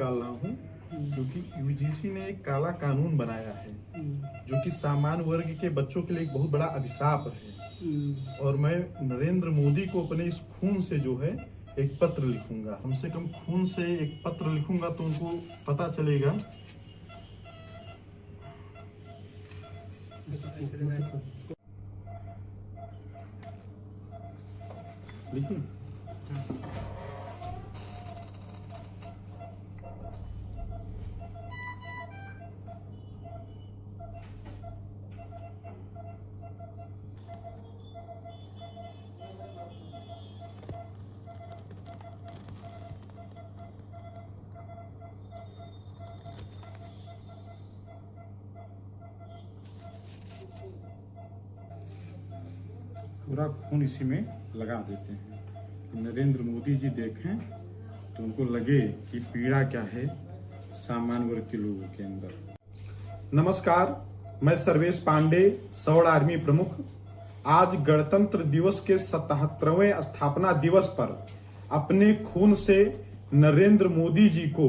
निकाल रहा हूँ क्योंकि यूजीसी ने एक काला कानून बनाया है जो कि सामान्य वर्ग के बच्चों के लिए एक बहुत बड़ा अभिशाप है। और मैं नरेंद्र मोदी को अपने इस खून से जो है एक पत्र लिखूंगा, कम से कम खून से एक पत्र लिखूंगा तो उनको पता चलेगा। लिखिए। पूरा खून इसी में लगा देते हैं कि नरेंद्र मोदी जी देखें तो उनको लगे कि पीड़ा क्या है सामान्य वर्ग के लोगों के अंदर। नमस्कार, मैं सर्वेश पांडे, सौड़ आर्मी प्रमुख। आज गणतंत्र दिवस के 77वें स्थापना दिवस पर अपने खून से नरेंद्र मोदी जी को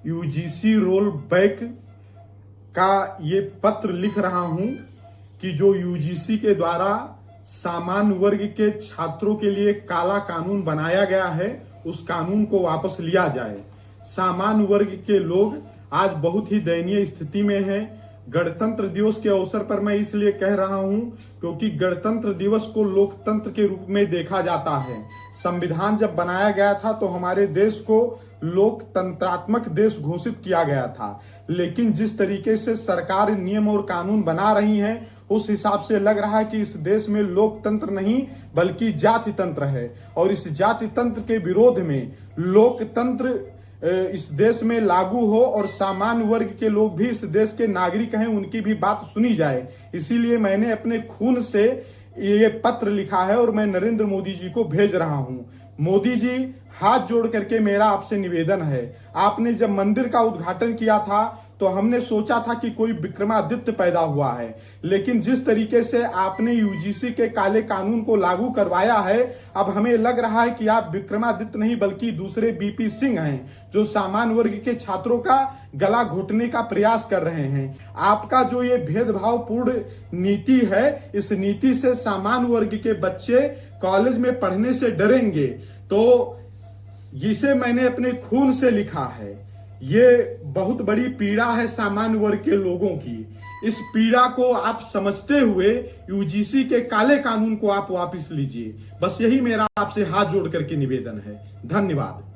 यूजीसी रोल बैक का ये पत्र लिख रहा हूं कि जो यूजीसी के द्वारा सामान्य वर्ग के छात्रों के लिए काला कानून बनाया गया है उस कानून को वापस लिया जाए। सामान्य वर्ग के लोग आज बहुत ही दयनीय स्थिति में हैं। गणतंत्र दिवस के अवसर पर मैं इसलिए कह रहा हूं क्योंकि गणतंत्र दिवस को लोकतंत्र के रूप में देखा जाता है। संविधान जब बनाया गया था तो हमारे देश को लोकतंत्रात्मक देश घोषित किया गया था, लेकिन जिस तरीके से सरकार नियम और कानून बना रही है उस हिसाब से लग रहा है कि इस देश में लोकतंत्र नहीं बल्कि जाति तंत्र है। और इस जाति तंत्र के विरोध में लोकतंत्र इस देश में लागू हो और सामान्य वर्ग के लोग भी इस देश के नागरिक हैं, उनकी भी बात सुनी जाए। इसीलिए मैंने अपने खून से ये पत्र लिखा है और मैं नरेंद्र मोदी जी को भेज रहा हूं। मोदी जी, हाथ जोड़ करके मेरा आपसे निवेदन है, आपने जब मंदिर का उद्घाटन किया था तो हमने सोचा था कि कोई विक्रमादित्य पैदा हुआ है, लेकिन जिस तरीके से आपने यूजीसी के काले कानून को लागू करवाया है अब हमें लग रहा है कि आप विक्रमादित्य नहीं बल्कि दूसरे बीपी सिंह हैं जो सामान्य वर्ग के छात्रों का गला घोटने का प्रयास कर रहे हैं। आपका जो ये भेदभावपूर्ण नीति है, इस नीति से सामान्य वर्ग के बच्चे कॉलेज में पढ़ने से डरेंगे। तो जिसे मैंने अपने खून से लिखा है, ये बहुत बड़ी पीड़ा है सामान्य वर्ग के लोगों की। इस पीड़ा को आप समझते हुए यूजीसी के काले कानून को आप वापस लीजिए। बस यही मेरा आपसे हाथ जोड़ करके निवेदन है। धन्यवाद।